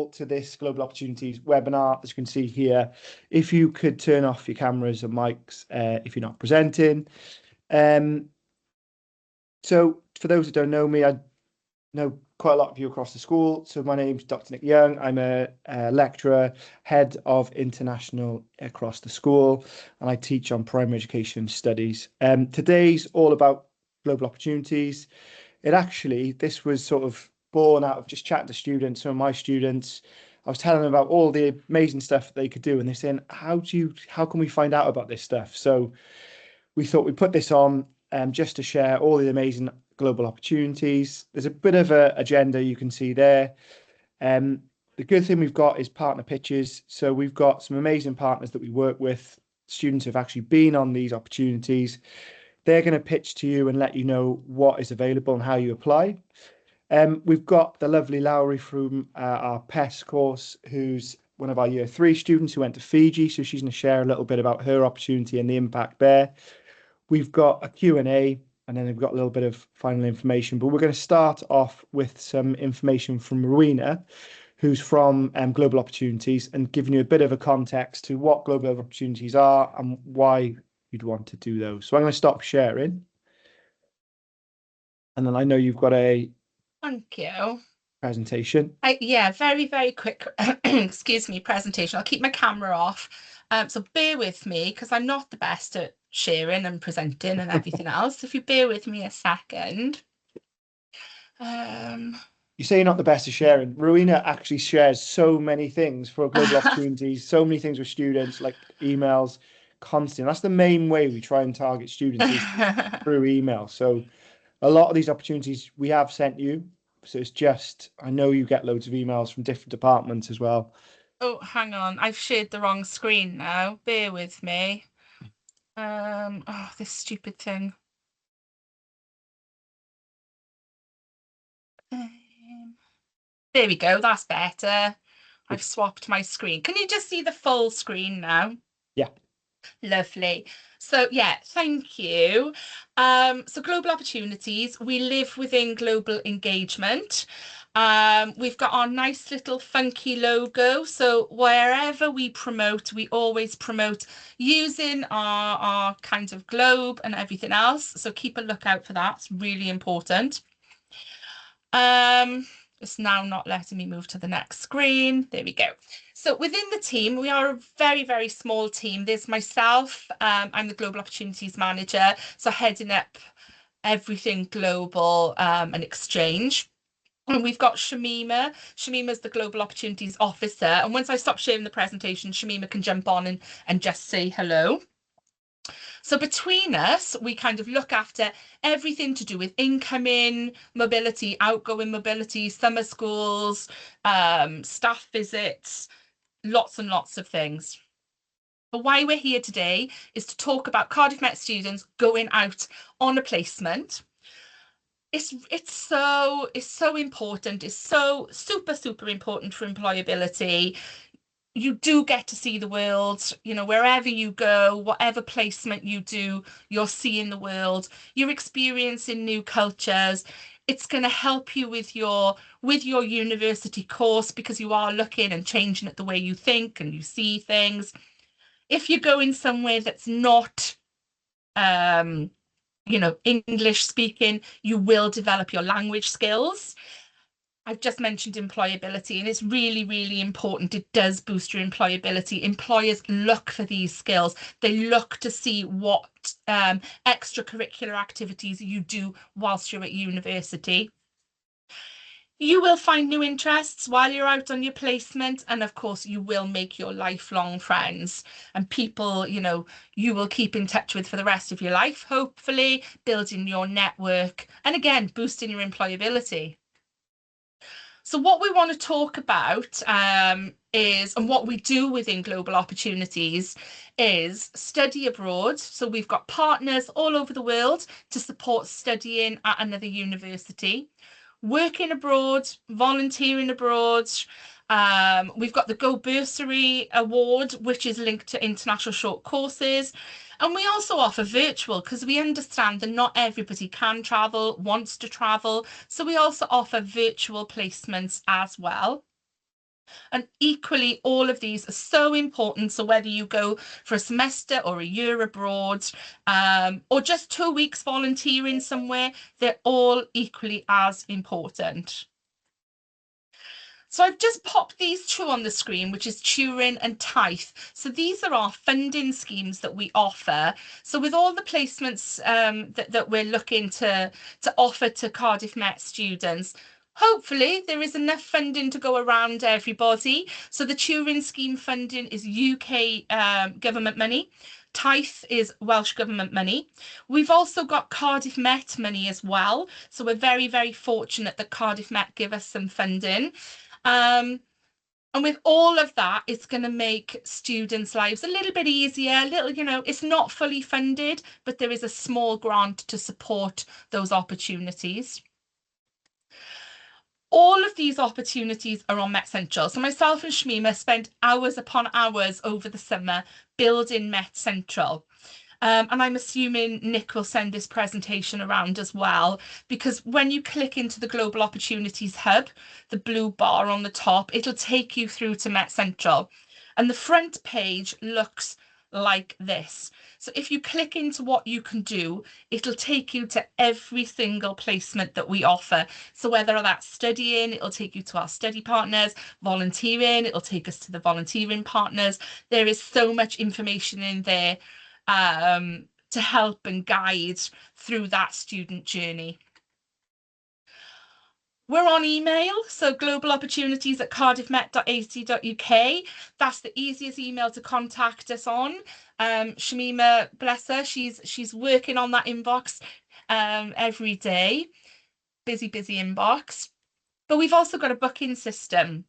all to this Global Opportunities webinar. As you can see here, if you could turn off your cameras and mics if you're not presenting. So for those who don't know me, I know quite a lot of you across the school. So my name's Dr. Nick Young. I'm a lecturer, head of international across the school, and I teach on primary education studies. Today's all about global opportunities. This was sort of born out of just chatting to students, some of my students. I was telling them about all the amazing stuff that they could do, and they're saying, how can we find out about this stuff? So we thought we'd put this on just to share all the amazing global opportunities. There's a bit of an agenda you can see there. The good thing we've got is partner pitches. So we've got some amazing partners that we work with. Students have actually been on these opportunities. They're going to pitch to you and let you know what is available and how you apply. We've got the lovely Lowry from our PES course, who's one of our year 3 students who went to Fiji. So she's going to share a little bit about her opportunity and the impact there. We've got a Q&A, and then we've got a little bit of final information. But we're going to start off with some information from Rowena, who's from Global Opportunities, and giving you a bit of a context to what global opportunities are and why you'd want to do those. So I'm going to stop sharing. And then I know you've got a Thank you. Presentation. Yeah, very, very quick, excuse me, presentation. I'll keep my camera off. So bear with me because I'm not the best at sharing and presenting and everything else. If you bear with me a second. You say you're not the best at sharing. Rowena actually shares so many things for global opportunities, so many things with students, like emails, constantly. That's the main way we try and target students is through email. So a lot of these opportunities we have sent you. So it's just, I know you get loads of emails from different departments as well. Oh, hang on. I've shared the wrong screen now. Bear with me. Oh, this stupid thing. There we go. That's better. I've swapped my screen. Can you just see the full screen now? Yeah. Lovely. So yeah, thank you. So global opportunities, we live within global engagement. We've got our nice little funky logo. So wherever we promote, we always promote using our kind of globe and everything else. So keep a lookout for that. It's really important. It's now not letting me move to the next screen. There we go. So within the team, we are a very, very small team. There's myself, I'm the Global Opportunities Manager, so heading up everything global and exchange. And we've got Shamima. Shamima's the Global Opportunities Officer. And once I stop sharing the presentation, Shamima can jump on and just say hello. So between us, we kind of look after everything to do with incoming mobility, outgoing mobility, summer schools, staff visits, lots and lots of things. But why we're here today is to talk about Cardiff Met students going out on a placement. It's so important. It's so super important for employability. You do get to see the world, you know, wherever you go, whatever placement you do, you're seeing the world, you're experiencing new cultures. It's going to help you with your university course because you are looking and changing it the way you think and you see things. If you're going somewhere that's not you know, English speaking, you will develop your language skills. I've just mentioned employability, and it's really, really important. It does boost your employability. Employers look for these skills. They look to see what extracurricular activities you do whilst you're at university. You will find new interests while you're out on your placement, and of course you will make your lifelong friends and people, you know, you will keep in touch with for the rest of your life, hopefully building your network and again boosting your employability. So what we want to talk about is, and what we do within Global Opportunities is study abroad. So we've got partners all over the world to support studying at another university, working abroad, volunteering abroad. We've got the Go Bursary Award, which is linked to international short courses. And we also offer virtual because we understand that not everybody can travel, wants to travel. So we also offer virtual placements as well. And equally, all of these are so important. So whether you go for a semester or a year abroad, or just 2 weeks volunteering somewhere, they're all equally as important. So I've just popped these two on the screen, which is Turing and Tithe. So these are our funding schemes that we offer. So with all the placements that we're looking to offer to Cardiff Met students, hopefully there is enough funding to go around everybody. So the Turing scheme funding is UK government money. Tithe is Welsh Government money. We've also got Cardiff Met money as well. So we're very, very fortunate that Cardiff Met give us some funding. And with all of that, it's going to make students' lives a little bit easier, it's not fully funded, but there is a small grant to support those opportunities. All of these opportunities are on Met Central. So myself and Shamima spent hours upon hours over the summer building Met Central. And I'm assuming Nick will send this presentation around as well, because when you click into the Global Opportunities Hub, the blue bar on the top, it'll take you through to Met Central. And the front page looks like this. So if you click into what you can do, it'll take you to every single placement that we offer. So whether that's studying, it'll take you to our study partners, volunteering, it'll take us to the volunteering partners. There is so much information in there to help and guide through that student journey. We're on email, so globalopportunities@cardiffmet.ac.uk. That's the easiest email to contact us on. Shamima, bless her, she's working on that inbox every day. Busy inbox. But we've also got a booking system.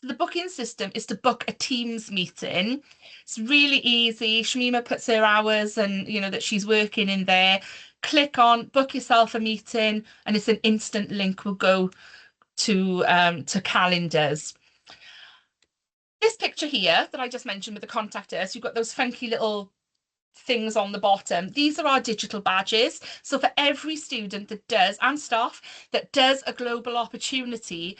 The booking system is to book a Teams meeting. It's really easy. Shamima puts her hours and that she's working in there. Click on book yourself a meeting, and it's an instant link will go to calendars. This picture here that I just mentioned with the contact us, you've got those funky little things on the bottom. These are our digital badges. So for every student that does, and staff that does a global opportunity,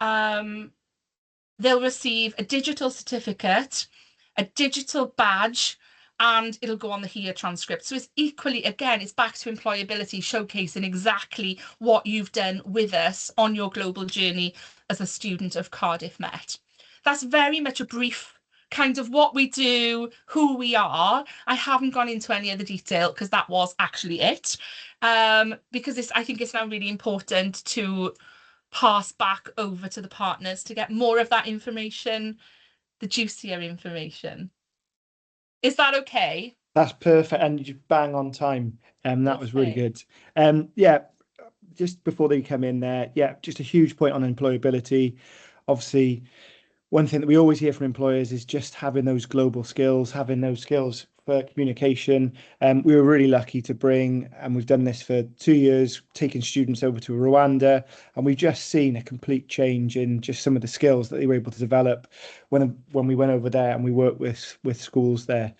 they'll receive a digital certificate, a digital badge, and it'll go on the HERE transcript. So it's equally, again, it's back to employability, showcasing exactly what you've done with us on your global journey as a student of Cardiff Met. That's very much a brief kind of what we do, who we are. I haven't gone into any of the detail because that was actually it. Because I think it's now really important to pass back over to the partners to get more of that information, the juicier information. Is that okay? That's perfect, and you bang on time. That was really good. Yeah, just before they come in there, yeah, just a huge point on employability. Obviously, one thing that we always hear from employers is just having those global skills, having those skills for communication. We were really lucky to bring, and we've done this for 2 years, taking students over to Rwanda, and we've just seen a complete change in just some of the skills that they were able to develop when we went over there and we worked with schools there.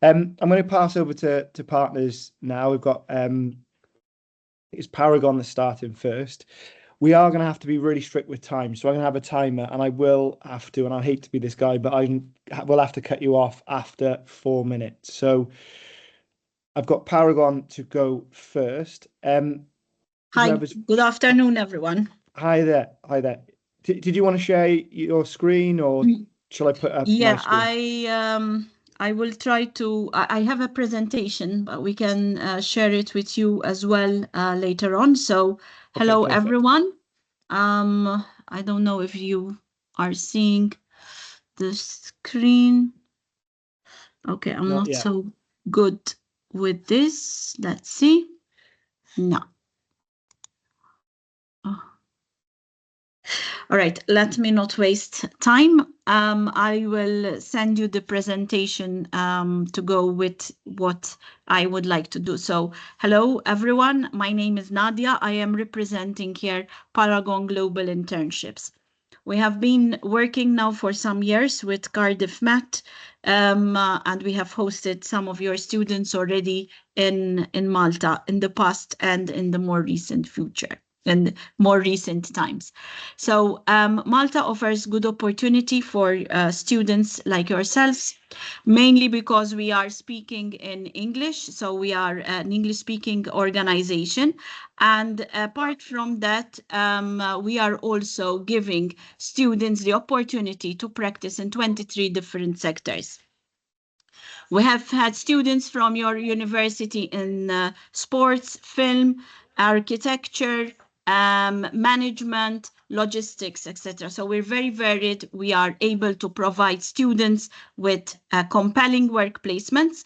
I'm going to pass over to partners now. We've got it's Paragon that's starting first. We are going to have to be really strict with time. So I'm going to have a timer, and I will have to, and I hate to be this guy, but I will have to cut you off after 4 minutes. So I've got Paragon to go first. Hi, good afternoon, everyone. Hi there. Did you want to share your screen, or shall I put up my screen? I will try to. I have a presentation, but we can share it with you as well later on. So, hello, perfect. Everyone. I don't know if you are seeing the screen. Okay, I'm not so good with this. Let's see. No. Oh. All right, let me not waste time. I will send you the presentation to go with what I would like to do. So, hello, everyone. My name is Nadia. I am representing here Paragon Global Internships. We have been working now for some years with Cardiff Met, and we have hosted some of your students already in Malta in the past and in the more recent future. in more recent times. So Malta offers good opportunity for students like yourselves, mainly because we are speaking in English. So we are an English-speaking organization. And apart from that, we are also giving students the opportunity to practice in 23 different sectors. We have had students from your university in sports, film, architecture, management, logistics, etc. So we're very varied. We are able to provide students with compelling work placements.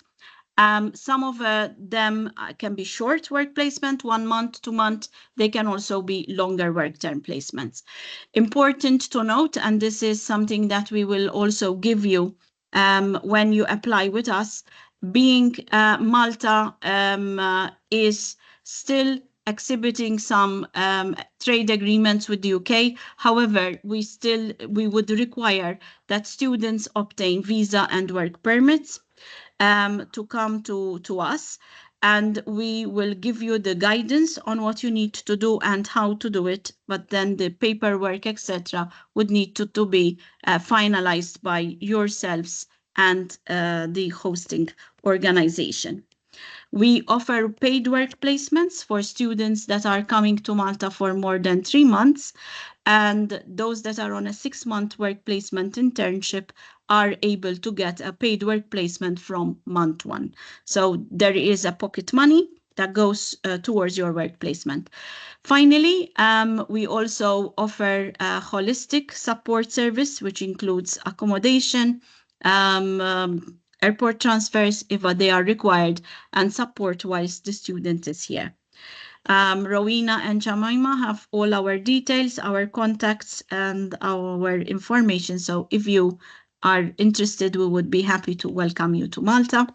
Some of them can be short work placement, 1 month, 2 months. They can also be longer work term placements. Important to note, and this is something that we will also give you when you apply with us, being Malta is still exhibiting some trade agreements with the UK. However, we would require that students obtain visa and work permits to come to us, and we will give you the guidance on what you need to do and how to do it, but then the paperwork, etc., would need to be finalized by yourselves and the hosting organization. We offer paid work placements for students that are coming to Malta for more than 3 months, and those that are on a 6-month work placement internship are able to get a paid work placement from month 1. So there is a pocket money that goes towards your work placement. Finally, we also offer a holistic support service, which includes accommodation, airport transfers if they are required, and support whilst the student is here. Rowena and Jemima have all our details, our contacts, and our information. So if you are interested, we would be happy to welcome you to Malta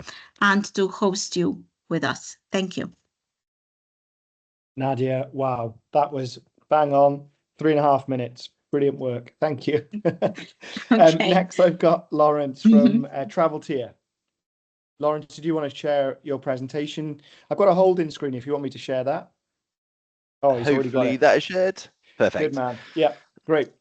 and to host you with us. Thank you. Nadia, wow, that was bang on, 3.5 minutes. Brilliant work. Thank you. Okay. Next, I've got Lawrence from Travelteer. Lawrence, did you want to share your presentation? I've got a holding screen if you want me to share that. Oh, he's already got Hopefully it. that is shared. Perfect. Good man. Yeah, great.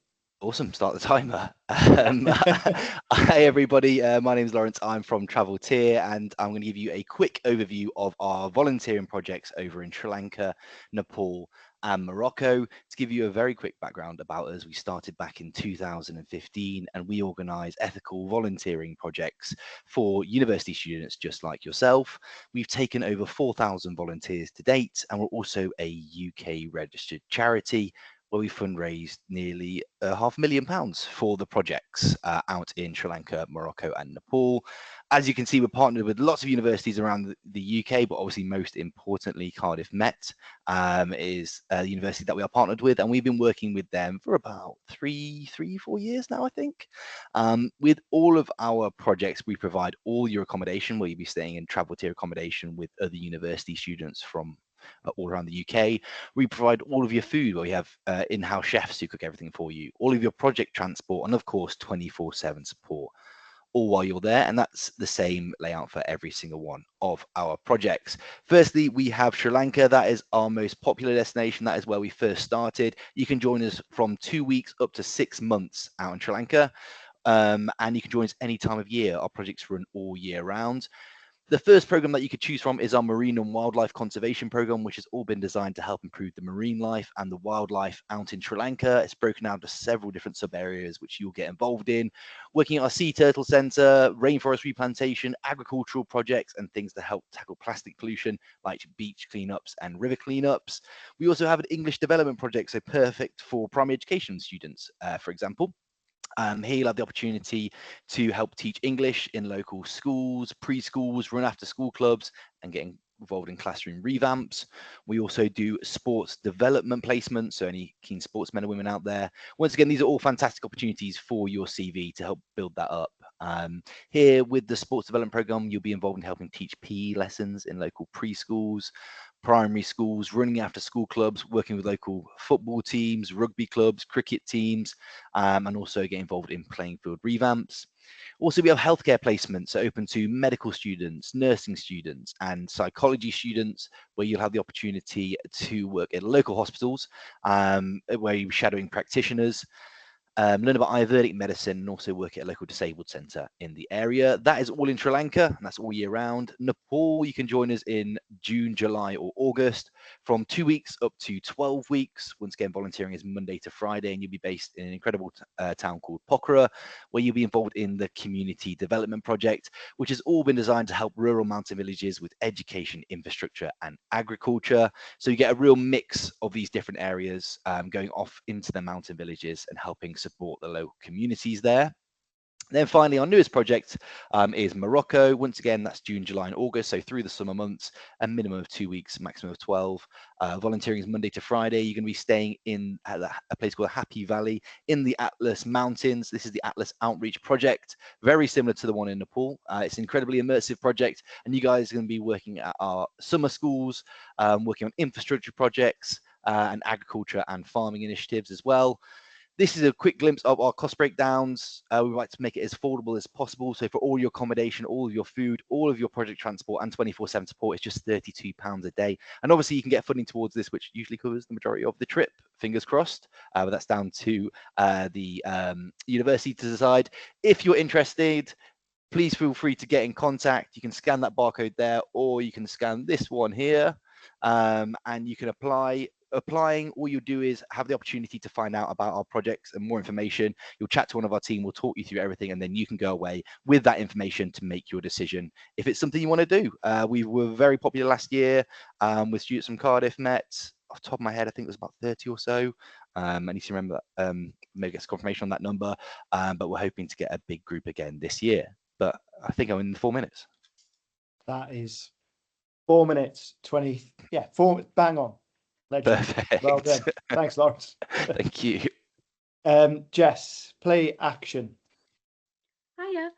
Awesome. Start the timer. Hi, everybody. My name is Lawrence. I'm from Travelteer, and I'm going to give you a quick overview of our volunteering projects over in Sri Lanka, Nepal, and Morocco. To give you a very quick background about us, we started back in 2015, and we organise ethical volunteering projects for university students just like yourself. We've taken over 4,000 volunteers to date, and we're also a UK registered charity, where we fundraised nearly £500,000 for the projects out in Sri Lanka, Morocco, and Nepal. As you can see, we're partnered with lots of universities around the UK, but obviously most importantly, Cardiff Met is the university that we are partnered with, and we've been working with them for about 4 years now, I think. With all of our projects, we provide all your accommodation, where you'll be staying in Travelteer accommodation with other university students from all around the UK. We provide all of your food, where we have in-house chefs who cook everything for you, all of your project transport, and of course 24/7 support, all while you're there. And that's the same layout for every single one of our projects. Firstly, we have Sri Lanka. That is our most popular destination. That is where we first started. You can join us from 2 weeks up to 6 months out in Sri Lanka, and you can join us any time of year. Our projects run all year round. The first program that you could choose from is our Marine and Wildlife Conservation Program, which has all been designed to help improve the marine life and the wildlife out in Sri Lanka. It's broken out to several different sub areas which you'll get involved in, working at our Sea Turtle Centre, rainforest replantation, agricultural projects, and things to help tackle plastic pollution like beach cleanups and river cleanups. We also have an English development project, so perfect for primary education students, for example. Here you'll have the opportunity to help teach English in local schools, preschools, run after school clubs, and get involved in classroom revamps. We also do sports development placements, so any keen sportsmen and women out there. Once again, these are all fantastic opportunities for your CV to help build that up Here with the sports development program, you'll be involved in helping teach PE lessons in local preschools, primary schools, running after school clubs, working with local football teams, rugby clubs, cricket teams, and also get involved in playing field revamps. Also, we have healthcare placements open to medical students, nursing students, and psychology students, where you'll have the opportunity to work at local hospitals, where you're shadowing practitioners, learn about Ayurvedic medicine, and also work at a local disabled centre in the area. That is all in Sri Lanka, and that's all year round. Nepal, you can join us in June, July, or August, from 2 weeks up to 12 weeks. Once again, volunteering is Monday to Friday, and you'll be based in an incredible town called Pokhara, where you'll be involved in the Community Development Project, which has all been designed to help rural mountain villages with education, infrastructure, and agriculture. So you get a real mix of these different areas going off into the mountain villages and helping support the local communities there. Then finally, our newest project is Morocco. Once again, that's June, July, and August, so through the summer months, a minimum of 2 weeks, maximum of 12. Volunteering is Monday to Friday. You're going to be staying in a place called Happy Valley in the Atlas Mountains. This is the Atlas Outreach Project, very similar to the one in Nepal. It's an incredibly immersive project, and you guys are going to be working at our summer schools, working on infrastructure projects and agriculture and farming initiatives as well. This is a quick glimpse of our cost breakdowns. We like to make it as affordable as possible. So for all your accommodation, all of your food, all of your project transport and 24/7 support, it's just £32 a day. And obviously you can get funding towards this, which usually covers the majority of the trip, fingers crossed. But that's down to the university to decide. If you're interested, please feel free to get in contact. You can scan that barcode there, or you can scan this one here, and you can apply. Applying, all you do is have the opportunity to find out about our projects and more information. You'll chat to one of our team, we'll talk you through everything, and then you can go away with that information to make your decision if it's something you want to do. We were very popular last year with students from Cardiff Met. Off the top of my head, I think it was about 30 or so. I need to remember that, maybe get some confirmation on that number, but we're hoping to get a big group again this year. But I think I'm in 4 minutes. That is 4 minutes 20. Yeah, bang on. Legend. Perfect. Well done. Thanks, Lawrence. Thank you. Jess, play action. Hiya.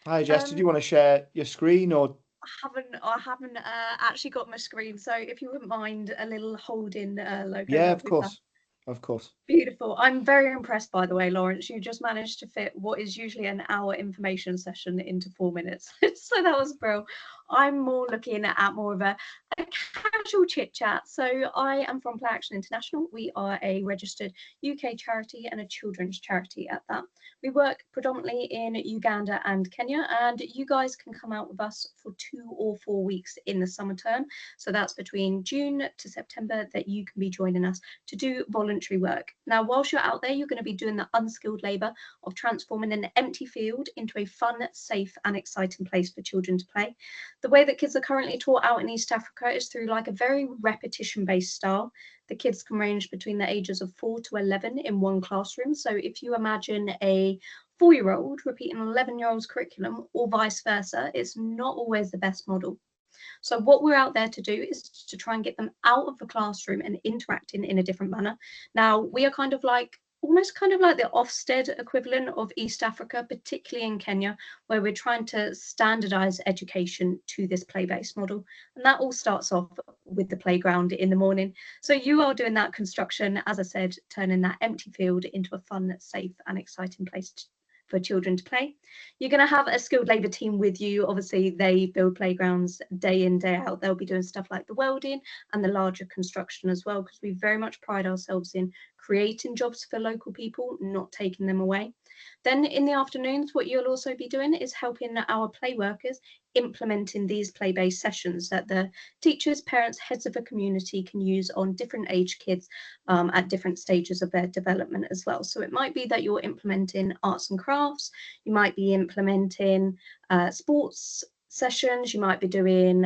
Hi, Jess. Did you want to share your screen or? I haven't actually got my screen, so if you wouldn't mind a little holding logo. Yeah, of course. Of course. Beautiful. I'm very impressed, by the way, Lawrence. You just managed to fit what is usually an hour information session into 4 minutes. So that was brilliant. I'm more looking at more of a casual chit chat. So I am from Play Action International. We are a registered UK charity and a children's charity at that. We work predominantly in Uganda and Kenya, and you guys can come out with us for 2 or 4 weeks in the summer term. So that's between June to September that you can be joining us to do voluntary work. Now, whilst you're out there, you're going to be doing the unskilled labour of transforming an empty field into a fun, safe and exciting place for children to play. The way that kids are currently taught out in East Africa is through like a very repetition-based style. The kids can range between the ages of 4 to 11 in one classroom. So if you imagine a 4-year-old repeating an 11-year-old's curriculum or vice versa, it's not always the best model. So what we're out there to do is to try and get them out of the classroom and interacting in a different manner. Now, we are almost kind of like the Ofsted equivalent of East Africa, particularly in Kenya, where we're trying to standardize education to this play-based model. And that all starts off with the playground in the morning. So you are doing that construction, as I said, turning that empty field into a fun, safe and exciting place for children to play. You're going to have a skilled labour team with you. Obviously, they build playgrounds day in, day out. They'll be doing stuff like the welding and the larger construction as well, because we very much pride ourselves in creating jobs for local people, not taking them away. Then in the afternoons, what you'll also be doing is helping our play workers implementing these play-based sessions that the teachers, parents, heads of the community can use on different age kids at different stages of their development as well. So it might be that you're implementing arts and crafts, you might be implementing sports sessions, you might be doing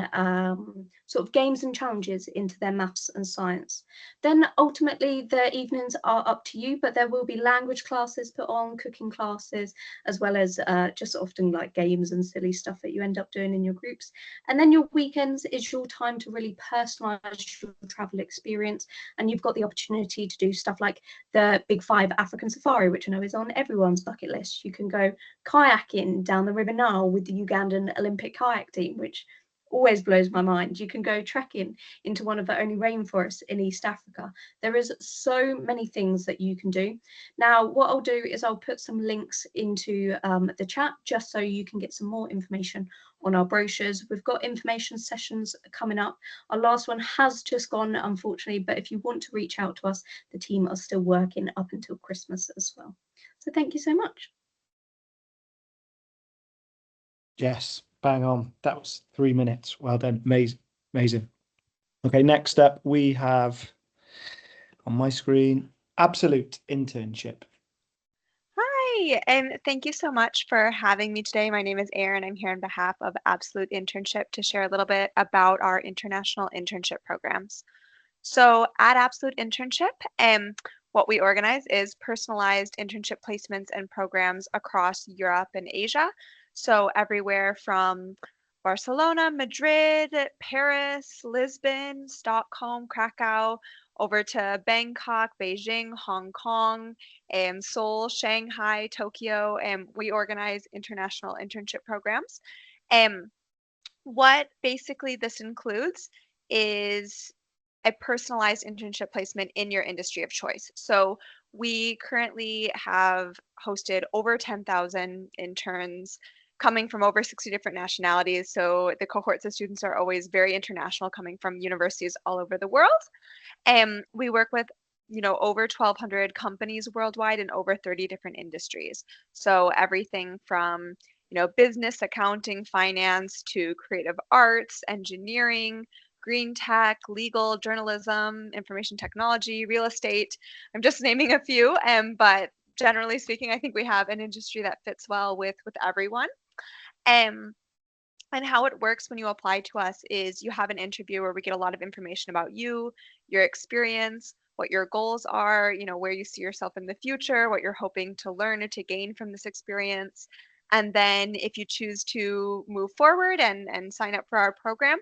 sort of games and challenges into their maths and science. Then ultimately the evenings are up to you, but there will be language classes put on, cooking classes, as well as just often like games and silly stuff that you end up doing in your groups. And then your weekends is your time to really personalize your travel experience, and you've got the opportunity to do stuff like the Big 5 African Safari, which I know is on everyone's bucket list. You can go kayaking down the River Nile with the Ugandan Olympic kayak team, which always blows my mind. You can go trekking into one of the only rainforests in East Africa. There is so many things that you can do. Now, what I'll do is I'll put some links into the chat just so you can get some more information on our brochures. We've got information sessions coming up. Our last one has just gone, unfortunately, but if you want to reach out to us, the team are still working up until Christmas as well. So thank you so much. Yes, bang on. That was 3 minutes. Well done. Amazing. Amazing. Okay, next up we have on my screen, Absolute Internship. Hi, and thank you so much for having me today. My name is Erin. I'm here on behalf of Absolute Internship to share a little bit about our international internship programs. So at Absolute Internship, what we organize is personalized internship placements and programs across Europe and Asia. So everywhere from Barcelona, Madrid, Paris, Lisbon, Stockholm, Krakow, over to Bangkok, Beijing, Hong Kong, Seoul, Shanghai, Tokyo, and we organize international internship programs. What basically this includes is a personalized internship placement in your industry of choice. So we currently have hosted over 10,000 interns coming from over 60 different nationalities. So the cohorts of students are always very international, coming from universities all over the world. And we work with over 1,200 companies worldwide in over 30 different industries. So everything from business, accounting, finance, to creative arts, engineering, green tech, legal, journalism, information technology, real estate. I'm just naming a few, but generally speaking, I think we have an industry that fits well with everyone. And how it works when you apply to us is you have an interview where we get a lot of information about you, your experience, what your goals are, where you see yourself in the future, what you're hoping to learn or to gain from this experience. And then if you choose to move forward and sign up for our program,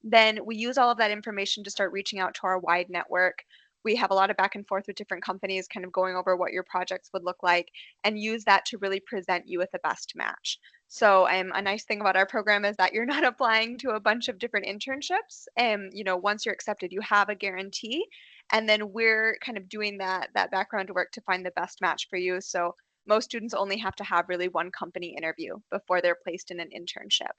then we use all of that information to start reaching out to our wide network. We have a lot of back and forth with different companies, kind of going over what your projects would look like, and use that to really present you with the best match. So a nice thing about our program is that you're not applying to a bunch of different internships. Once you're accepted, you have a guarantee. And then we're kind of doing that background work to find the best match for you. So most students only have to have really one company interview before they're placed in an internship.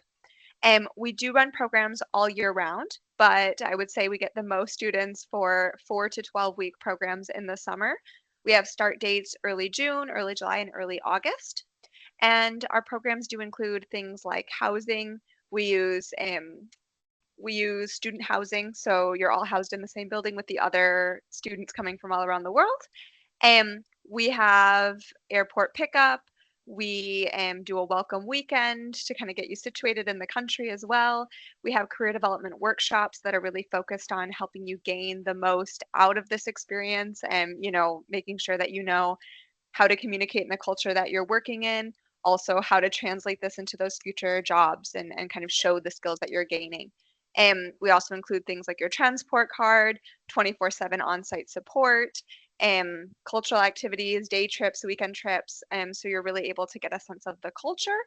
We do run programs all year round, but I would say we get the most students for 4 to 12-week programs in the summer. We have start dates early June, early July, and early August. And our programs do include things like housing. We use student housing, so you're all housed in the same building with the other students coming from all around the world. We have airport pickup. We do a welcome weekend to kind of get you situated in the country as well. We have career development workshops that are really focused on helping you gain the most out of this experience and, making sure that you know how to communicate in the culture that you're working in, also how to translate this into those future jobs and kind of show the skills that you're gaining. And we also include things like your transport card, 24/7 on-site support, cultural activities, day trips, weekend trips. So you're really able to get a sense of the culture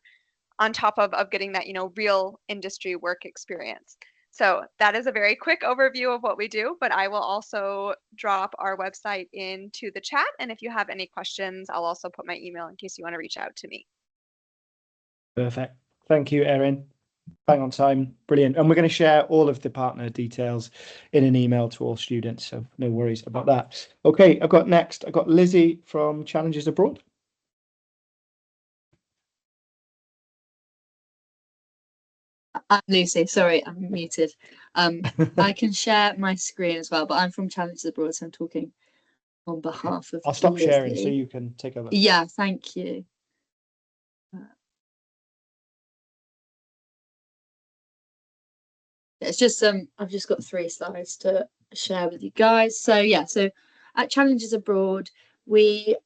on top of getting that, real industry work experience. So that is a very quick overview of what we do, but I will also drop our website into the chat. And if you have any questions, I'll also put my email in case you want to reach out to me. Perfect. Thank you, Erin. Bang on time. Brilliant. And we're going to share all of the partner details in an email to all students, so no worries about that. Okay, I've got Lizzie from Challenges Abroad. I'm Lucy, sorry, I'm muted. I can share my screen as well, but I'm from Challenges Abroad, so I'm talking on behalf of I'll stop Lizzie. sharing so you can take over. Yeah, thank you. it's just I've just got 3 slides to share with you guys. So yeah, so at Challenges Abroad, we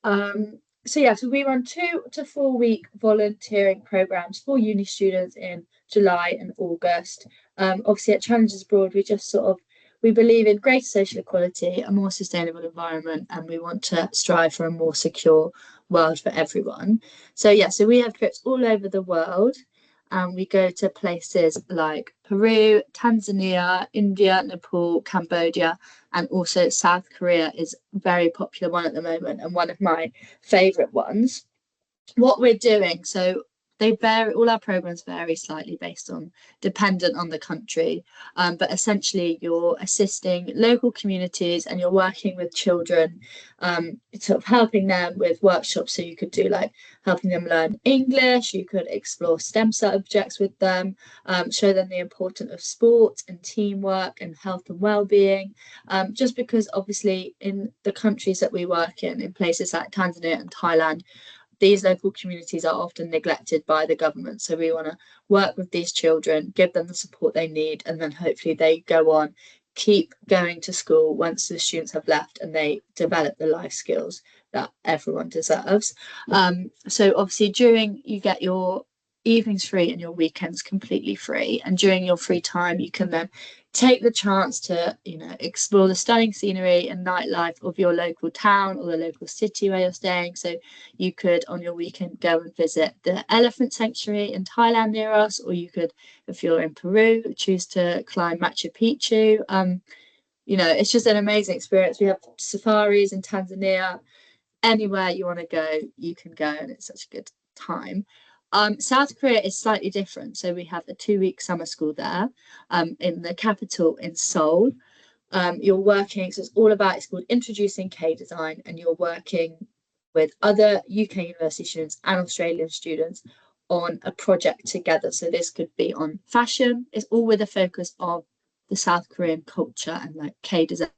so we run 2 to 4 week volunteering programs for uni students in July and August. Obviously at Challenges Abroad, we just we believe in greater social equality, a more sustainable environment, and we want to strive for a more secure world for everyone. So yeah, so we have trips all over the world. And we go to places like Peru, Tanzania, India, Nepal, Cambodia, and also South Korea is a very popular one at the moment and one of my favourite ones. What we're doing, so they vary, all our programs vary slightly dependent on the country, but essentially you're assisting local communities and you're working with children, sort of helping them with workshops. So you could do like helping them learn English, you could explore STEM subjects with them, show them the importance of sport and teamwork and health and well-being, just because obviously in the countries that we work in places like Tanzania and Thailand, these local communities are often neglected by the government. So we want to work with these children, give them the support they need, and then hopefully they go on, keep going to school once the students have left and they develop the life skills that everyone deserves. So obviously you get your evenings free and your weekends completely free. And during your free time, you can then take the chance to, explore the stunning scenery and nightlife of your local town or the local city where you're staying. So you could, on your weekend, go and visit the elephant sanctuary in Thailand near us, or you could, if you're in Peru, choose to climb Machu Picchu. It's just an amazing experience. We have safaris in Tanzania. Anywhere you want to go, you can go, and it's such a good time. South Korea is slightly different. So we have a 2-week summer school there, in the capital in Seoul. You're working, so it's called Introducing K-Design, and you're working with other UK university students and Australian students on a project together. So this could be on fashion. It's all with a focus of the South Korean culture and like K-Design.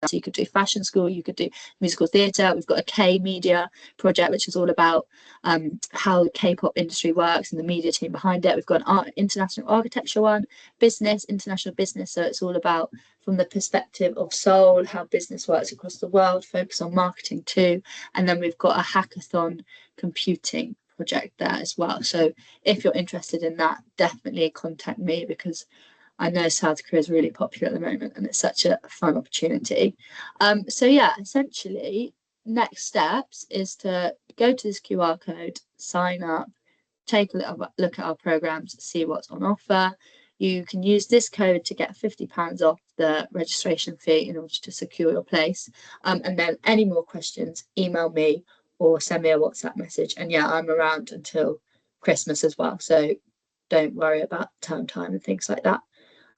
So you could do fashion school, you could do musical theatre. We've got a K-media project, which is all about how the K-pop industry works and the media team behind it. We've got an international architecture one, international business. So it's all about, from the perspective of Seoul, how business works across the world, focus on marketing too. And then we've got a hackathon computing project there as well. So if you're interested in that, definitely contact me, because I know South Korea is really popular at the moment and it's such a fun opportunity. So yeah, essentially next steps is to go to this QR code, sign up, take a little look at our programs, see what's on offer. You can use this code to get £50 off the registration fee in order to secure your place. And then any more questions, email me or send me a WhatsApp message. And yeah, I'm around until Christmas as well. So don't worry about term time and things like that.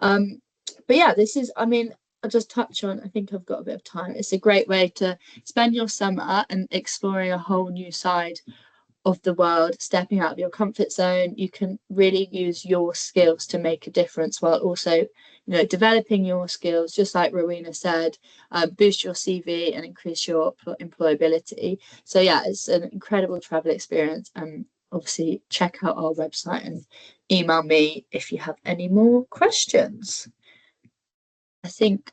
But yeah, I'll just touch on, I think I've got a bit of time. It's a great way to spend your summer and exploring a whole new side of the world, stepping out of your comfort zone. You can really use your skills to make a difference while also, developing your skills, just like Rowena said, boost your CV and increase your employability. So yeah, it's an incredible travel experience. And obviously check out our website and email me if you have any more questions. I think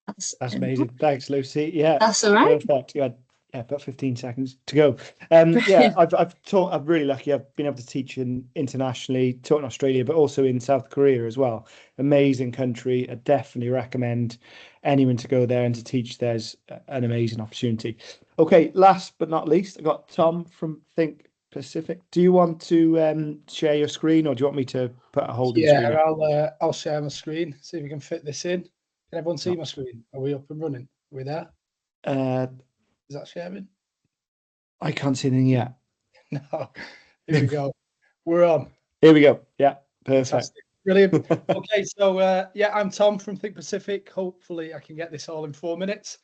that's amazing. Thanks, Lucy. Yeah, that's all right. Perfect. You had about 15 seconds to go. Yeah, I'm really lucky. I've been able to teach internationally, taught in Australia, but also in South Korea as well. Amazing country. I definitely recommend anyone to go there and to teach. There's an amazing opportunity. Okay, last but not least, I got Tom from Think Pacific. Do you want to share your screen, or do you want me to put a holding screen? Yeah, I'll share my screen. See if we can fit this in. Can everyone see my screen? Are we up and running? Are we there? Is that sharing? I can't see anything yet. No. Here we go. We're on. Here we go. Yeah, perfect. Fantastic. Brilliant. Okay, so I'm Tom from Think Pacific. Hopefully I can get this all in 4 minutes.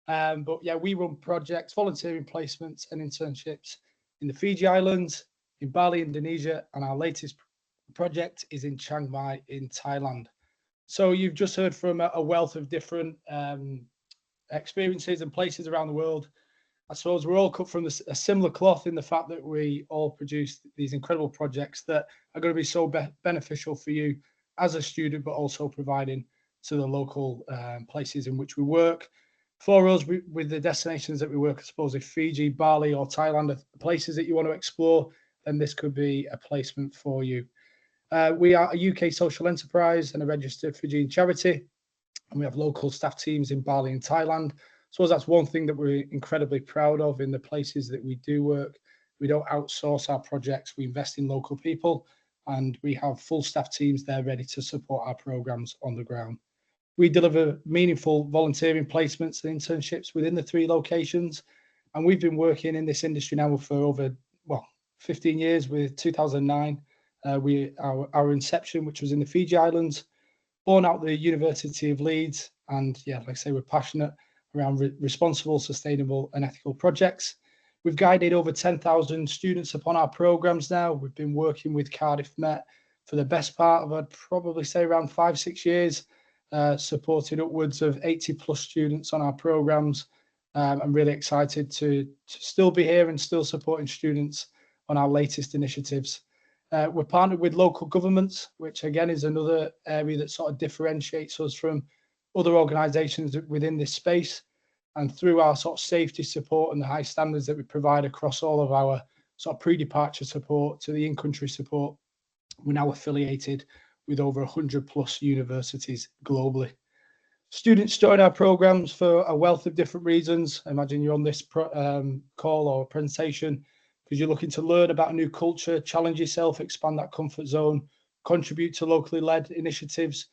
But yeah, we run projects, volunteering placements and internships in the Fiji Islands, in Bali, Indonesia, and our latest project is in Chiang Mai in Thailand. So you've just heard from a wealth of different experiences and places around the world. I suppose we're all cut from a similar cloth in the fact that we all produce these incredible projects that are going to be so beneficial for you as a student, but also providing to the local places in which we work. For us, with the destinations that we work, I suppose if Fiji, Bali or Thailand are places that you want to explore, then this could be a placement for you. We are a UK social enterprise and a registered Fijian charity, and we have local staff teams in Bali and Thailand. So that's one thing that we're incredibly proud of in the places that we do work. We don't outsource our projects, we invest in local people, and we have full staff teams there ready to support our programs on the ground. We deliver meaningful volunteering placements and internships within the 3 locations, and we've been working in this industry now for over 15 years. With 2009, our inception, which was in the Fiji Islands, born out the University of Leeds, and like I say, we're passionate around responsible, sustainable and ethical projects. We've guided over 10,000 students upon our programs now. We've been working with Cardiff Met for the best part of, I'd probably say, around 5-6 years, supported upwards of 80 plus students on our programs. I'm really excited to still be here and still supporting students on our latest initiatives. We're partnered with local governments, which again is another area that sort of differentiates us from other organisations within this space. And through our sort of safety support and the high standards that we provide across all of our sort of pre-departure support to the in-country support, we're now affiliated with over 100 plus universities globally. Students join our programs for a wealth of different reasons. I imagine you're on this call or presentation because you're looking to learn about a new culture, challenge yourself, expand that comfort zone, contribute to locally led initiatives,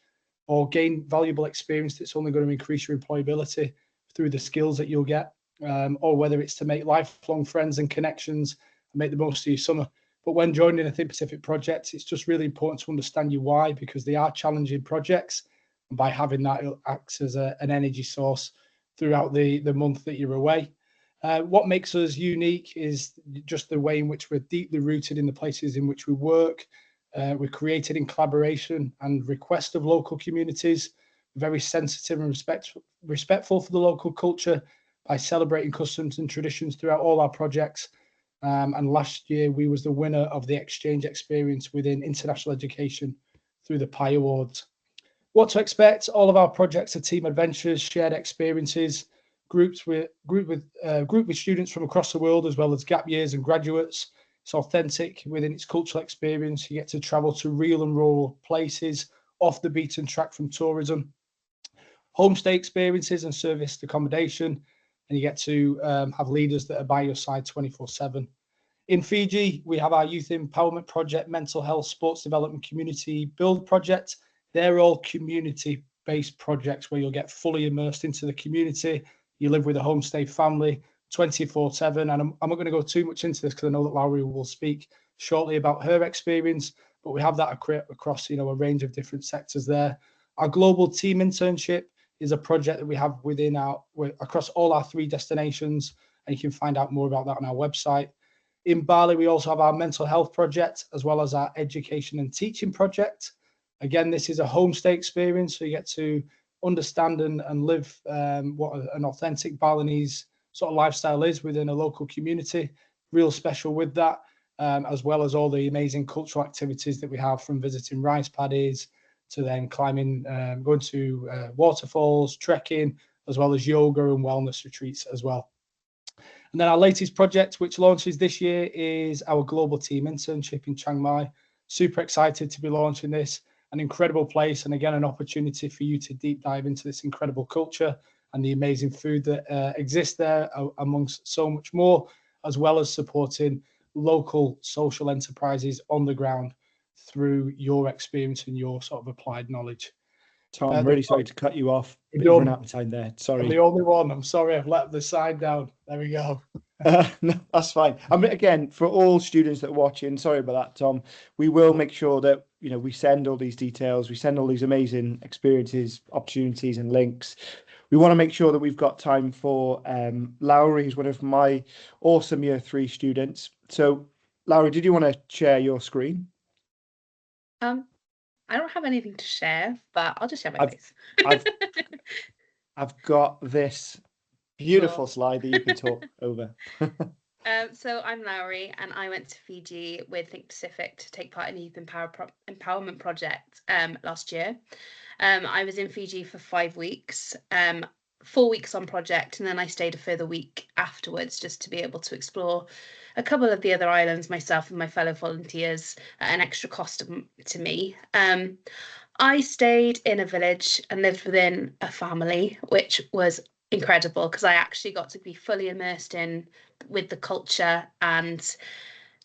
or gain valuable experience that's only going to increase your employability through the skills that you'll get, or whether it's to make lifelong friends and connections and make the most of your summer. But when joining a Think Pacific project, it's just really important to understand your why, because they are challenging projects. And by having that, it acts as an energy source throughout the month that you're away. What makes us unique is just the way in which we're deeply rooted in the places in which we work. We're created in collaboration and request of local communities, very sensitive and respectful for the local culture by celebrating customs and traditions throughout all our projects. And last year, we was the winner of the exchange experience within international education through the PI Awards. What to expect? All of our projects are team adventures, shared experiences, group with students from across the world, as well as gap years and graduates. It's authentic within its cultural experience. You get to travel to real and rural places, off the beaten track from tourism, homestay experiences and serviced accommodation, and you get to have leaders that are by your side 24/7. In Fiji, we have our youth empowerment project, mental health, sports development, community build project. They're all community-based projects where you'll get fully immersed into the community. You live with a homestay family 24/7. And I'm not going to go too much into this because I know that Lowry will speak shortly about her experience, but we have that across a range of different sectors there. Our global team internship is a project that we have across all our 3 destinations, and you can find out more about that on our website. In Bali, we also have our mental health project, as well as our education and teaching project. Again, this is a homestay experience, so you get to understand and live what an authentic Balinese sort of lifestyle is within a local community. Real special with that, as well as all the amazing cultural activities that we have, from visiting rice paddies to then climbing, going to waterfalls, trekking, as well as yoga and wellness retreats as well. And then our latest project, which launches this year, is our global team internship in Chiang Mai. Super excited to be launching this. An incredible place, and again, an opportunity for you to deep dive into this incredible culture and the amazing food that exists there, amongst so much more, as well as supporting local social enterprises on the ground through your experience and your sort of applied knowledge. Tom, I'm really sorry to cut you off. You've run out of time there. Sorry. I'm the only one. I'm sorry. I've let the sign down. There we go. No, that's fine. I mean, again, for all students that are watching, sorry about that, Tom. We will make sure that we send all these details. We send all these amazing experiences, opportunities, and links. We want to make sure that we've got time for Lowry, who's one of my awesome Year 3 students. So, Lowry, did you want to share your screen? I don't have anything to share, but I'll just share my face. I've got this beautiful slide that you can talk over. So I'm Lowry, and I went to Fiji with Think Pacific to take part in the Youth Empowerment Project last year. I was in Fiji for 5 weeks, 4 weeks on project, and then I stayed a further week afterwards just to be able to explore a couple of the other islands myself and my fellow volunteers at an extra cost to me. I stayed in a village and lived within a family, which was incredible because I actually got to be fully immersed in with the culture and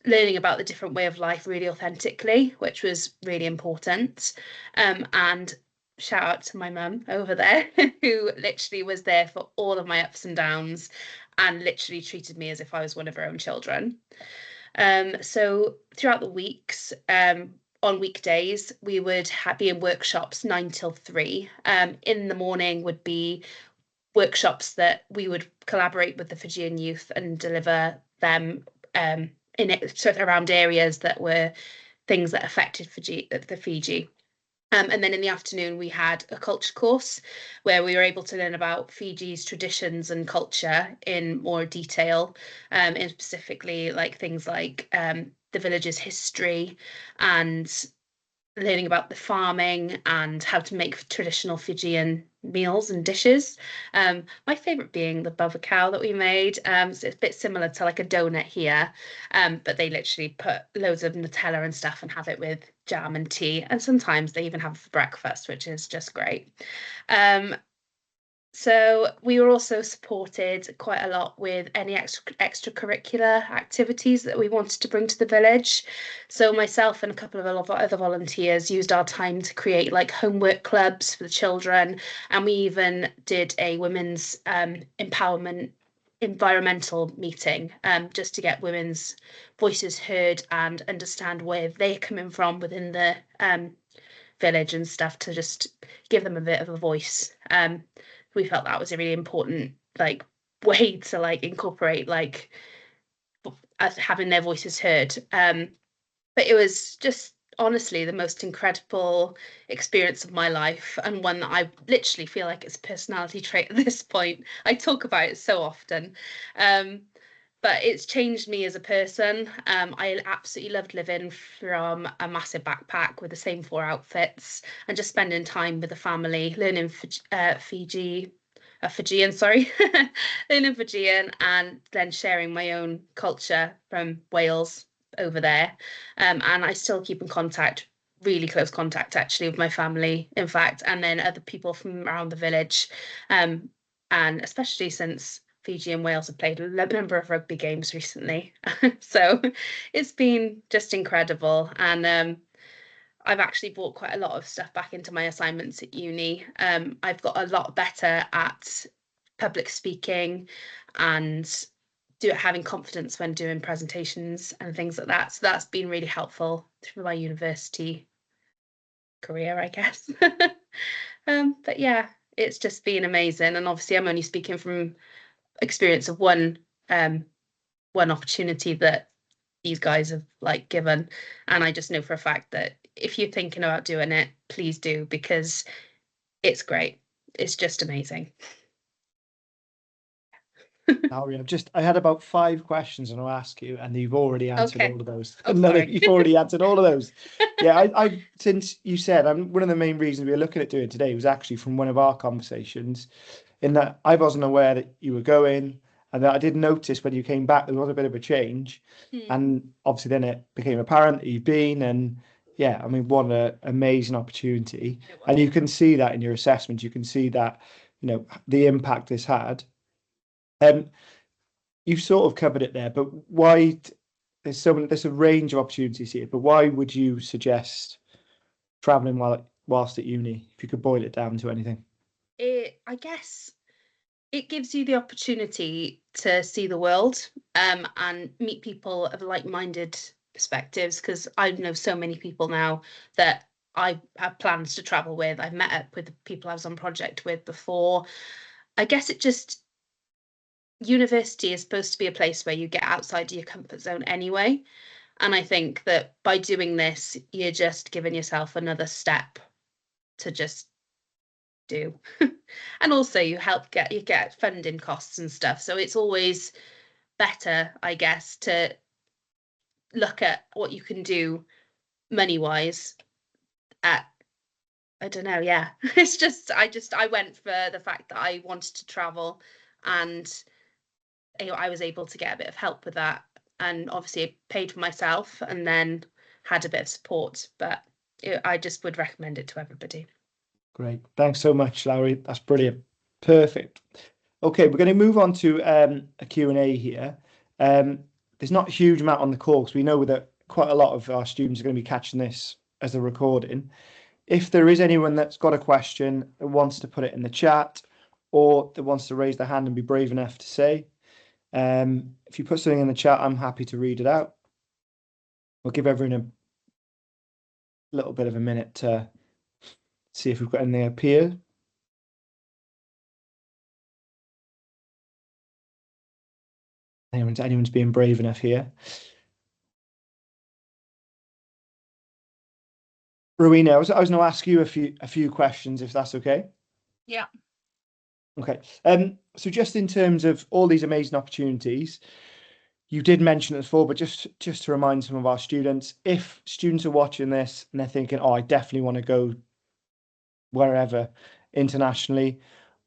learning about the different way of life really authentically, which was really important. And shout out to my mum over there who literally was there for all of my ups and downs and literally treated me as if I was one of her own children. So throughout the weeks, on weekdays, we would be in workshops 9 till 3. In the morning would be workshops that we would collaborate with the Fijian youth and deliver them in it, sort of around areas that were things that affected the Fiji. And then in the afternoon, we had a culture course where we were able to learn about Fiji's traditions and culture in more detail, and specifically like things like the village's history and learning about the farming and how to make traditional Fijian meals and dishes. My favourite being the bava that we made. So it's a bit similar to like a donut here, but they literally put loads of Nutella and stuff and have it with jam and tea. And sometimes they even have it for breakfast, which is just great. So we were also supported quite a lot with any extracurricular activities that we wanted to bring to the village. So myself and a couple of other volunteers used our time to create like homework clubs for the children. And we even did a women's empowerment environmental meeting just to get women's voices heard and understand where they're coming from within the village and stuff, to just give them a bit of a voice. We felt that was a really important like way to like incorporate like as having their voices heard. But it was just honestly the most incredible experience of my life, and one that I literally feel like it's a personality trait at this point. I talk about it so often. But it's changed me as a person. I absolutely loved living from a massive backpack with the same 4 outfits and just spending time with the family, learning Fijian, learning Fijian, and then sharing my own culture from Wales over there. And I still keep in contact, really close contact actually, with my family, in fact, and then other people from around the village. And especially since Fiji and Wales have played a number of rugby games recently. So it's been just incredible. And I've actually brought quite a lot of stuff back into my assignments at uni. I've got a lot better at public speaking and having confidence when doing presentations and things like that. So that's been really helpful through my university career, I guess. But yeah, it's just been amazing. And obviously I'm only speaking from experience of one opportunity that these guys have like given, and I just know for a fact that if you're thinking about doing it, please do, because it's great. It's just amazing. I had about 5 questions I'll ask you, and you've already answered all of those. Oh, No, sorry. you've already answered all of those. Yeah, I since you said, one of the main reasons we were looking at doing it today was actually from one of our conversations, in that I wasn't aware that you were going, and that I did notice when you came back there was a bit of a change, and obviously then it became apparent that you've been, and yeah, I mean, what an amazing opportunity. And you can see that in your assessment. You can see that, the impact this had. You've sort of covered it there, but why? There's a range of opportunities here, but why would you suggest traveling whilst at uni, if you could boil it down to anything? I guess it gives you the opportunity to see the world and meet people of like-minded perspectives, because I know so many people now that I have plans to travel with. I've met up with the people I was on project with before. I guess university is supposed to be a place where you get outside your comfort zone anyway. And I think that by doing this, you're just giving yourself another step to just do. And also you get funding costs and stuff. So it's always better, I guess, to look at what you can do money-wise at, I don't know, yeah. It's just I went for the fact that I wanted to travel, and I was able to get a bit of help with that, and obviously I paid for myself and then had a bit of support, but I just would recommend it to everybody. Great. Thanks so much, Lowry. That's brilliant. Perfect. Okay, we're going to move on to a Q&A here. There's not a huge amount on the call because we know that quite a lot of our students are going to be catching this as a recording. If there is anyone that's got a question that wants to put it in the chat, or that wants to raise their hand and be brave enough to say, if you put something in the chat, I'm happy to read it out. We'll give everyone a little bit of a minute to see if we've got anything up here. Anyone's being brave enough here. Rowena, I was going to ask you a few questions, if that's okay. Yeah. Okay. So just in terms of all these amazing opportunities, you did mention it before, but just to remind some of our students, if students are watching this and they're thinking, oh, I definitely want to go wherever internationally,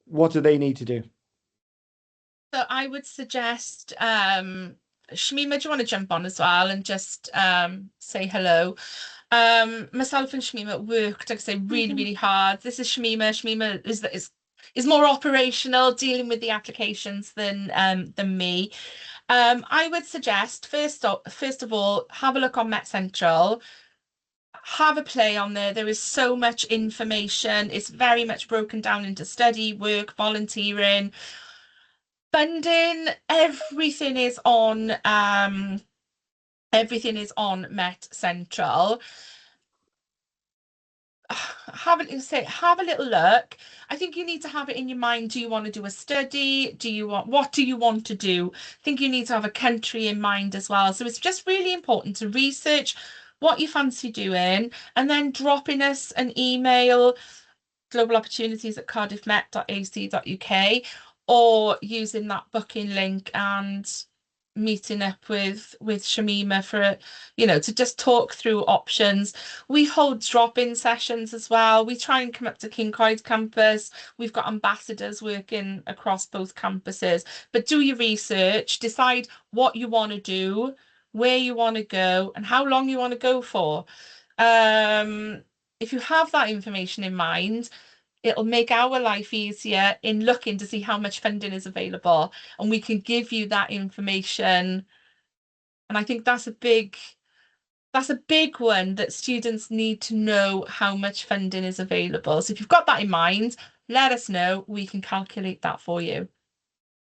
what do they need to do? So I would suggest, Shamima, do you want to jump on as well and just say hello? Myself and Shamima worked, like I say, really hard. This is Shamima. Shamima is more operational, dealing with the applications than me. I would suggest first of all, have a look on Met Central. Have a play on there. There is so much information. It's very much broken down into study, work, volunteering, funding. Everything is on Met Central. Have a little look. I think you need to have it in your mind. Do you want to do a study? What do you want to do? I think you need to have a country in mind as well. So it's just really important to research what you fancy doing, and then dropping us an email, globalopportunities@cardiffmet.ac.uk, or using that booking link and meeting up with Shamima for to just talk through options. We hold drop-in sessions as well. We try and come up to Kincoid campus. We've got ambassadors working across both campuses. But do your research, decide what you want to do, where you want to go, and how long you want to go for. If you have that information in mind, it'll make our life easier in looking to see how much funding is available, and we can give you that information. And I think that's a big one, that students need to know how much funding is available. So if you've got that in mind, let us know. We can calculate that for you.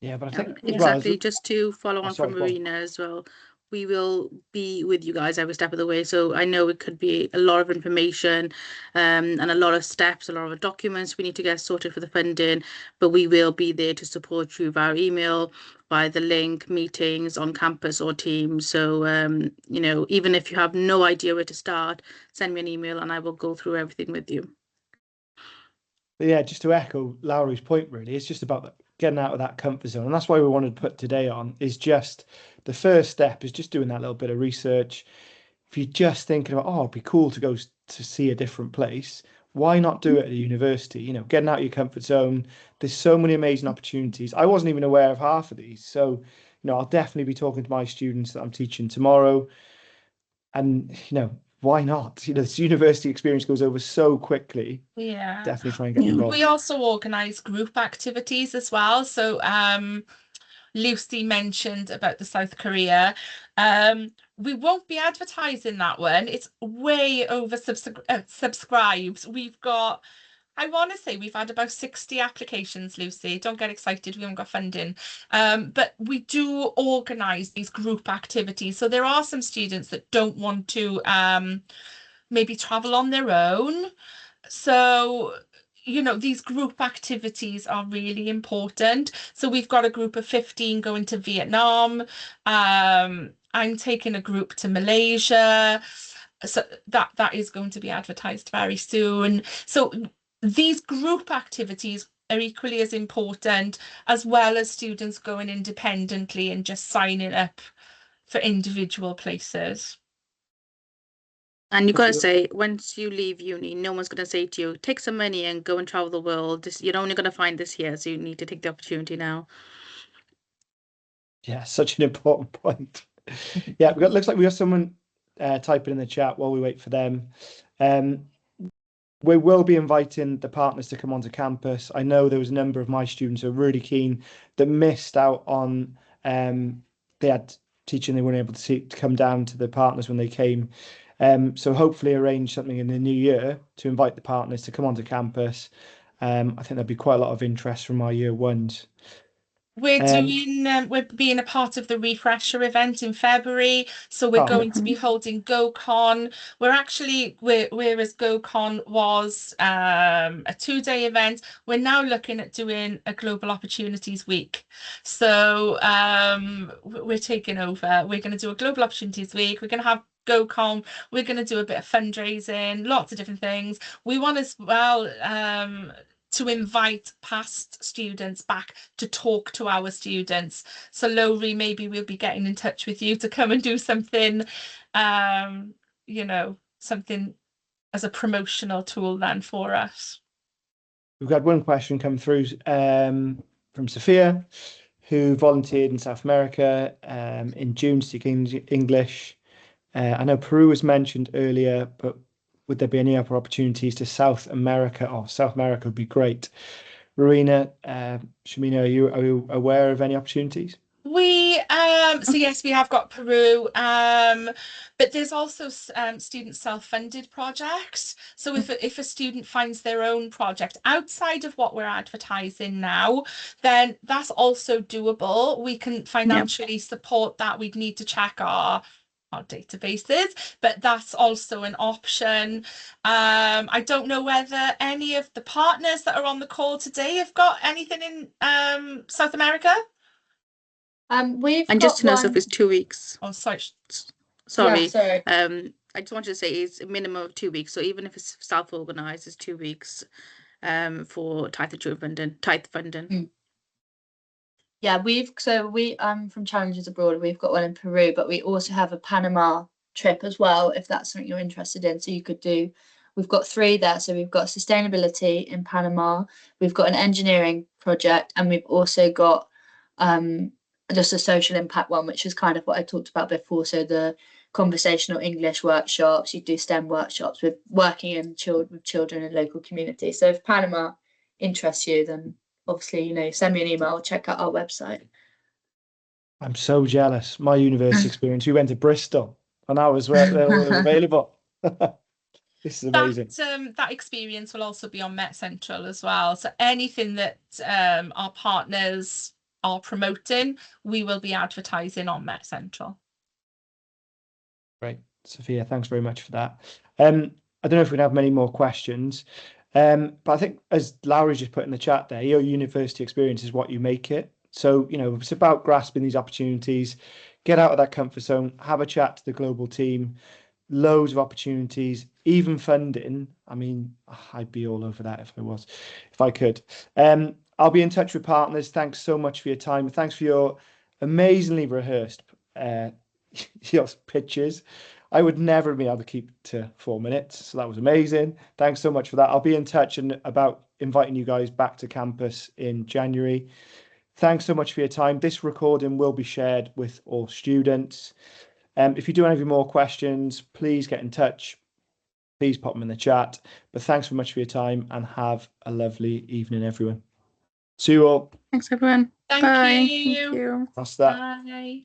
Yeah, but I think exactly. Just to follow on sorry, from Marina as well, we will be with you guys every step of the way. So I know it could be a lot of information, and a lot of steps, a lot of documents we need to get sorted for the funding, but we will be there to support you via email, by the link, meetings on campus or Teams. So even if you have no idea where to start, send me an email and I will go through everything with you. But yeah, just to echo Lowry's point, really, it's just about getting out of that comfort zone. And that's why we wanted to put today on, is just the first step is just doing that little bit of research. If you're just thinking about, oh, it'd be cool to go to see a different place, why not do it at a university? Getting out of your comfort zone. There's so many amazing opportunities. I wasn't even aware of half of these. So, I'll definitely be talking to my students that I'm teaching tomorrow. And, why not? This university experience goes over so quickly. Yeah, definitely try and get involved. We also organise group activities as well. So Lucy mentioned about the South Korea. We won't be advertising that one. It's way over subscribed. We've got, I want to say we've had about 60 applications, Lucy. Don't get excited, we haven't got funding. But we do organise these group activities. So there are some students that don't want to maybe travel on their own. So these group activities are really important. So we've got a group of 15 going to Vietnam. I'm taking a group to Malaysia. So that is going to be advertised very soon. So these group activities are equally as important, as well as students going independently and just signing up for individual places. And you gotta say, once you leave uni, no one's gonna say to you, take some money and go and travel the world. You're only gonna find this here, so you need to take the opportunity now. Yeah, such an important point. Yeah, looks like we got someone typing in the chat while we wait for them. We will be inviting the partners to come onto campus. I know there was a number of my students who are really keen that missed out on they had teaching, they weren't able to come down to the partners when they came. So hopefully arrange something in the new year to invite the partners to come onto campus. I think there'll be quite a lot of interest from our year ones. We're being a part of the refresher event in February, so we're going to be holding GoCon. Whereas GoCon was a 2-day event, we're now looking at doing a Global Opportunities Week. So we're taking over. We're going to do a Global Opportunities Week. We're going to have GoCon. We're going to do a bit of fundraising, lots of different things. We want as well to invite past students back to talk to our students. So Lowry, maybe we'll be getting in touch with you to come and do something, something as a promotional tool then for us. We've got one question come through from Sophia, who volunteered in South America in June speaking English. I know Peru was mentioned earlier, but would there be any other opportunities to South America? Oh, South America would be great. Rowena, Shamina, are you aware of any opportunities? So yes, we have got Peru, but there's also student self-funded projects. So if a student finds their own project outside of what we're advertising now, then that's also doable. We can financially support that. We'd need to check our databases, but that's also an option. I don't know whether any of the partners that are on the call today have got anything in South America. Just to know, Sophie, it's 2 weeks. Oh, sorry. Sorry. Yeah, sorry. I just wanted to say it's a minimum of 2 weeks. So even if it's self-organized, it's 2 weeks for tithe funding. Yeah, we from Challenges Abroad, we've got one in Peru, but we also have a Panama trip as well, if that's something you're interested in. So we've got 3 there. So we've got sustainability in Panama, we've got an engineering project, and we've also got just a social impact one, which is kind of what I talked about before. So the conversational English workshops, you do STEM workshops with working with children in local communities. So if Panama interests you, then obviously, send me an email, check out our website. I'm so jealous. My university experience, we went to Bristol and I was where it was available. This is amazing. That experience will also be on Met Central as well. So anything that our partners are promoting, we will be advertising on Met Central. Great. Sophia, thanks very much for that. I don't know if we have many more questions. But I think, as Lowry just put in the chat there, your university experience is what you make it. So, it's about grasping these opportunities, get out of that comfort zone, have a chat to the global team, loads of opportunities, even funding. I mean, I'd be all over that if I could. I'll be in touch with partners. Thanks so much for your time. Thanks for your amazingly rehearsed your pitches. I would never be able to keep to 4 minutes, so that was amazing. Thanks so much for that. I'll be in touch about inviting you guys back to campus in January. Thanks so much for your time. This recording will be shared with all students. If you do have any more questions, please get in touch. Please pop them in the chat. But thanks so much for your time and have a lovely evening, everyone. See you all. Thanks, everyone. Thank Bye. you. Thank you. That's that. Bye.